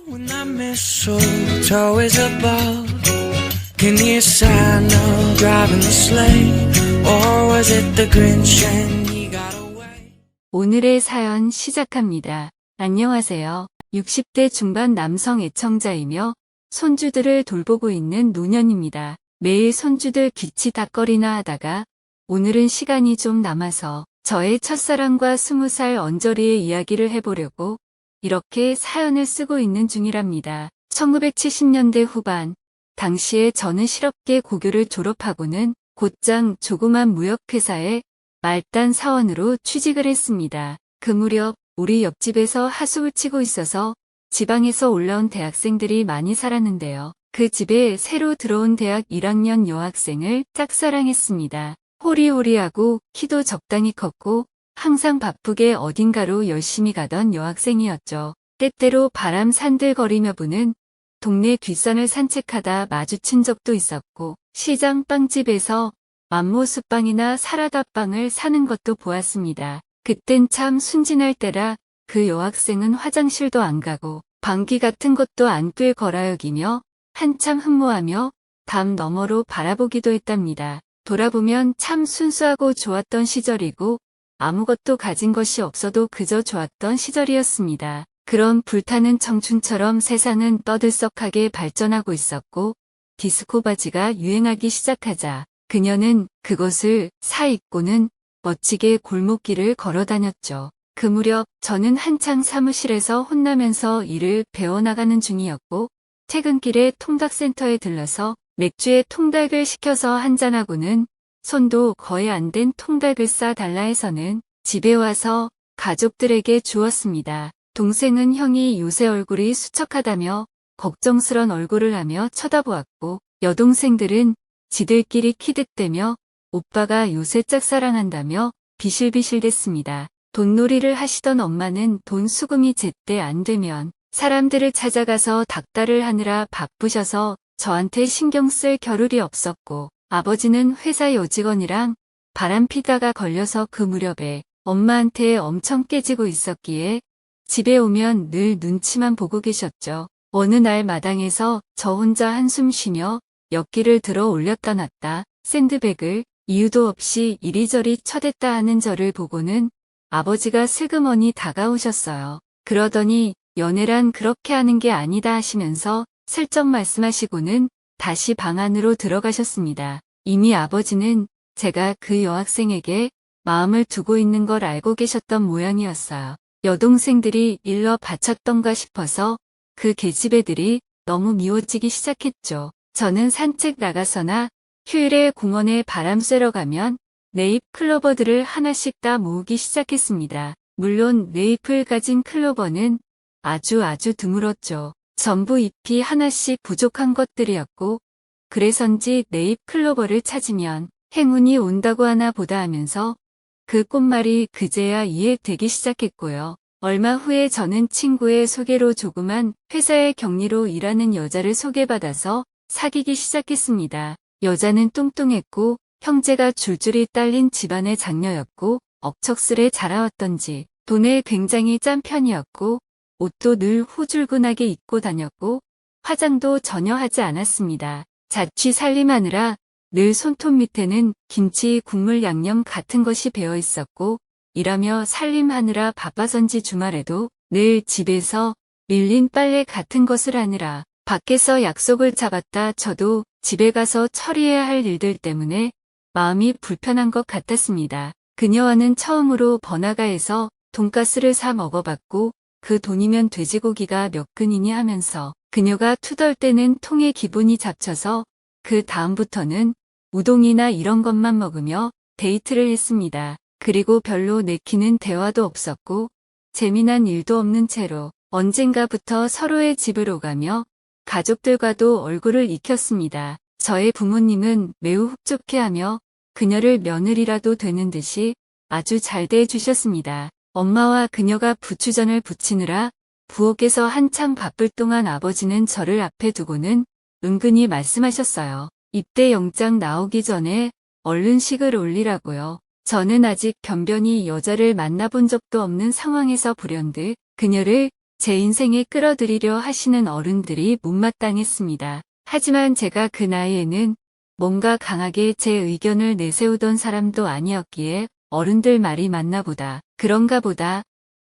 When the mistletoe is above, can you sign of driving the sleigh? Or was it the Grinch and he got away? 오늘의 사연 시작합니다. 안녕하세요. 60대 중반 남성 애청자이며 손주들을 돌보고 있는 노년입니다. 매일 손주들 기치닥거리나 하다가 오늘은 시간이 좀 남아서 저의 첫사랑과 20살 언저리의 이야기를 해보려고 이렇게 사연을 쓰고 있는 중이랍니다. 1970년대 후반, 당시에 저는 실업계 고교를 졸업하고는 곧장 조그만 무역회사에 말단 사원으로 취직을 했습니다. 그 무렵 우리 옆집에서 하숙을 치고 있어서 지방에서 올라온 대학생들이 많이 살았는데요. 그 집에 새로 들어온 대학 1학년 여학생을 짝사랑했습니다. 호리호리하고 키도 적당히 컸고 항상 바쁘게 어딘가로 열심히 가던 여학생이었죠. 때때로 바람 산들거리며 부는 동네 뒷산을 산책하다 마주친 적도 있었고 시장 빵집에서 맘모스빵이나 사라다빵을 사는 것도 보았습니다. 그땐 참 순진할 때라 그 여학생은 화장실도 안 가고 방귀 같은 것도 안 낄 거라 여기며 한참 흠모하며 담 너머로 바라보기도 했답니다. 돌아보면 참 순수하고 좋았던 시절이고 아무것도 가진 것이 없어도 그저 좋았던 시절이었습니다. 그런 불타는 청춘처럼 세상은 떠들썩하게 발전하고 있었고 디스코 바지가 유행하기 시작하자 그녀는 그것을 사입고는 멋지게 골목길을 걸어 다녔죠. 그 무렵 저는 한창 사무실에서 혼나면서 일을 배워나가는 중이었고 퇴근길에 통닭센터에 들러서 맥주에 통닭을 시켜서 한잔하고는 손도 거의 안 된 통닭을 싸달라 해서는 집에 와서 가족들에게 주었습니다. 동생은 형이 요새 얼굴이 수척하다며 걱정스런 얼굴을 하며 쳐다보았고 여동생들은 지들끼리 키득대며 오빠가 요새 짝사랑한다며 비실비실댔습니다. 돈놀이를 하시던 엄마는 돈 수금이 제때 안 되면 사람들을 찾아가서 닥달을 하느라 바쁘셔서 저한테 신경 쓸 겨를이 없었고 아버지는 회사 여직원이랑 바람피다가 걸려서 그 무렵에 엄마한테 엄청 깨지고 있었기에 집에 오면 늘 눈치만 보고 계셨죠. 어느 날 마당에서 저 혼자 한숨 쉬며 엿기를 들어 올렸다 놨다 샌드백을 이유도 없이 이리저리 쳐댔다 하는 저를 보고는 아버지가 슬그머니 다가오셨어요. 그러더니 연애란 그렇게 하는 게 아니다 하시면서 슬쩍 말씀하시고는 다시 방 안으로 들어가셨습니다. 이미 아버지는 제가 그 여학생에게 마음을 두고 있는 걸 알고 계셨던 모양이었어요. 여동생들이 일러 바쳤던가 싶어서 그 계집애들이 너무 미워지기 시작했죠. 저는 산책 나가서나 휴일에 공원에 바람 쐬러 가면 네잎 클로버들을 하나씩 다 모으기 시작했습니다. 물론 네잎을 가진 클로버는 아주 드물었죠. 전부 잎이 하나씩 부족한 것들이었고 그래서인지 네잎 클로버를 찾으면 행운이 온다고 하나 보다 하면서 그 꽃말이 그제야 이해되기 시작했고요. 얼마 후에 저는 친구의 소개로 조그만 회사의 격리로 일하는 여자를 소개받아서 사귀기 시작했습니다. 여자는 뚱뚱했고 형제가 줄줄이 딸린 집안의 장녀였고 억척스레 자라왔던지 돈에 굉장히 짠 편이었고 옷도 늘 후줄근하게 입고 다녔고 화장도 전혀 하지 않았습니다. 자취 살림하느라 늘 손톱 밑에는 김치, 국물, 양념 같은 것이 배어 있었고 일하며 살림하느라 바빠서인지 주말에도 늘 집에서 밀린 빨래 같은 것을 하느라 밖에서 약속을 잡았다 저도 집에 가서 처리해야 할 일들 때문에 마음이 불편한 것 같았습니다. 그녀와는 처음으로 번화가에서 돈가스를 사 먹어봤고 그 돈이면 돼지고기가 몇 근이니 하면서 그녀가 투덜대는 통에 기분이 잡쳐서 그 다음부터는 우동이나 이런 것만 먹으며 데이트를 했습니다. 그리고 별로 내키는 대화도 없었고 재미난 일도 없는 채로 언젠가부터 서로의 집을 오가며 가족들과도 얼굴을 익혔습니다. 저의 부모님은 매우 흡족해하며 그녀를 며느리라도 되는 듯이 아주 잘 대해주셨습니다. 엄마와 그녀가 부추전을 부치느라 부엌에서 한창 바쁠 동안 아버지는 저를 앞에 두고는 은근히 말씀하셨어요. 입대 영장 나오기 전에 얼른 식을 올리라고요. 저는 아직 변변히 여자를 만나본 적도 없는 상황에서 불현듯 그녀를 제 인생에 끌어들이려 하시는 어른들이 못마땅했습니다. 하지만 제가 그 나이에는 뭔가 강하게 제 의견을 내세우던 사람도 아니었기에 어른들 말이 맞나 보다, 그런가 보다,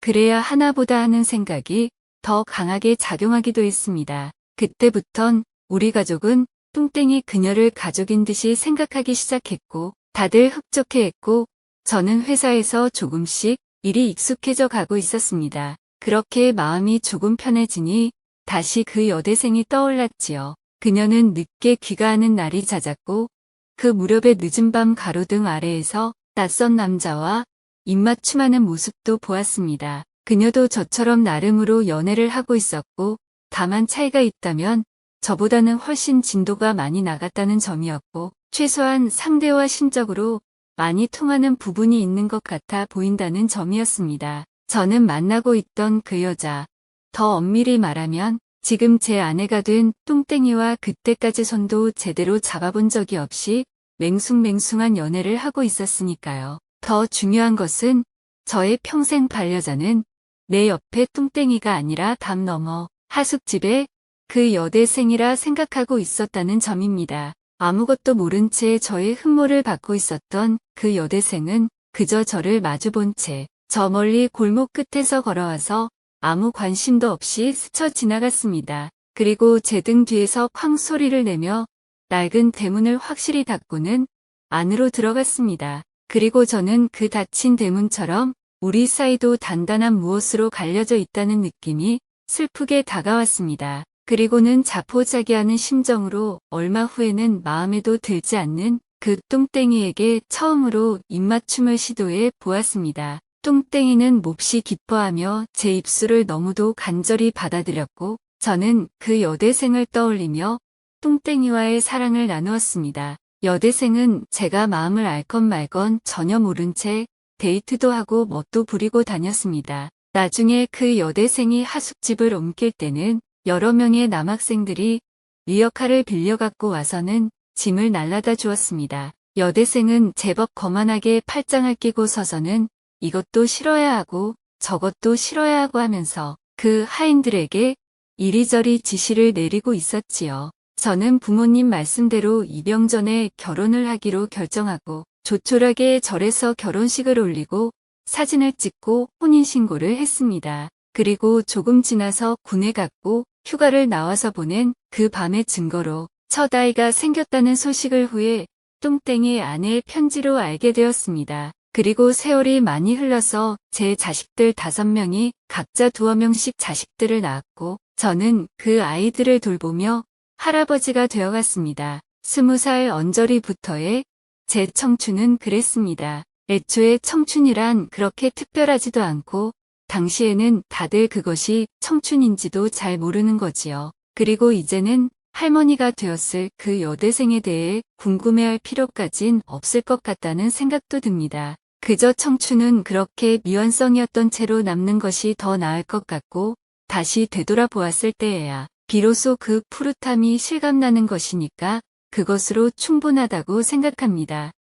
그래야 하나 보다 하는 생각이 더 강하게 작용하기도 했습니다. 그때부턴 우리 가족은 뚱땡이 그녀를 가족인 듯이 생각하기 시작했고 다들 흡족해했고 저는 회사에서 조금씩 일이 익숙해져 가고 있었습니다. 그렇게 마음이 조금 편해지니 다시 그 여대생이 떠올랐지요. 그녀는 늦게 귀가하는 날이 잦았고 그 무렵의 늦은 밤 가로등 아래에서 낯선 남자와 입맞춤하는 모습도 보았습니다. 그녀도 저처럼 나름으로 연애를 하고 있었고 다만 차이가 있다면 저보다는 훨씬 진도가 많이 나갔다는 점이었고 최소한 상대와 심적으로 많이 통하는 부분이 있는 것 같아 보인다는 점이었습니다. 저는 만나고 있던 그 여자, 더 엄밀히 말하면 지금 제 아내가 된 뚱땡이와 그때까지 손도 제대로 잡아본 적이 없이 맹숭맹숭한 연애를 하고 있었으니까요. 더 중요한 것은 저의 평생 반려자는 내 옆에 뚱땡이가 아니라 담 너머 하숙집에 그 여대생이라 생각하고 있었다는 점입니다. 아무것도 모른 채 저의 흠모를 받고 있었던 그 여대생은 그저 저를 마주본 채 저 멀리 골목 끝에서 걸어와서 아무 관심도 없이 스쳐 지나갔습니다. 그리고 제 등 뒤에서 쾅 소리를 내며 낡은 대문을 확실히 닫고는 안으로 들어갔습니다. 그리고 저는 그 닫힌 대문처럼 우리 사이도 단단한 무엇으로 갈려져 있다는 느낌이 슬프게 다가왔습니다. 그리고는 자포자기하는 심정으로 얼마 후에는 마음에도 들지 않는 그 뚱땡이에게 처음으로 입맞춤을 시도해 보았습니다. 뚱땡이는 몹시 기뻐하며 제 입술을 너무도 간절히 받아들였고 저는 그 여대생을 떠올리며 뚱땡이와의 사랑을 나누었습니다. 여대생은 제가 마음을 알건 말건 전혀 모른 채 데이트도 하고 멋도 부리고 다녔습니다. 나중에 그 여대생이 하숙집을 옮길 때는 여러 명의 남학생들이 리어카를 빌려 갖고 와서는 짐을 날라다 주었습니다. 여대생은 제법 거만하게 팔짱을 끼고 서서는 이것도 실어야 하고 저것도 실어야 하고 하면서 그 하인들에게 이리저리 지시를 내리고 있었지요. 저는 부모님 말씀대로 입영 전에 결혼을 하기로 결정하고 조촐하게 절에서 결혼식을 올리고 사진을 찍고 혼인신고를 했습니다. 그리고 조금 지나서 군에 갔고 휴가를 나와서 보낸 그 밤의 증거로 첫 아이가 생겼다는 소식을 후에 뚱땡이 아내의 편지로 알게 되었습니다. 그리고 세월이 많이 흘러서 제 자식들 5명이 각자 2명씩 자식들을 낳았고 저는 그 아이들을 돌보며 할아버지가 되어갔습니다. 20살 언저리부터의 제 청춘은 그랬습니다. 애초에 청춘이란 그렇게 특별하지도 않고 당시에는 다들 그것이 청춘인지도 잘 모르는 거지요. 그리고 이제는 할머니가 되었을 그 여대생에 대해 궁금해할 필요까진 없을 것 같다는 생각도 듭니다. 그저 청춘은 그렇게 미완성이었던 채로 남는 것이 더 나을 것 같고 다시 되돌아보았을 때에야 비로소 그 푸릇함이 실감나는 것이니까 그것으로 충분하다고 생각합니다.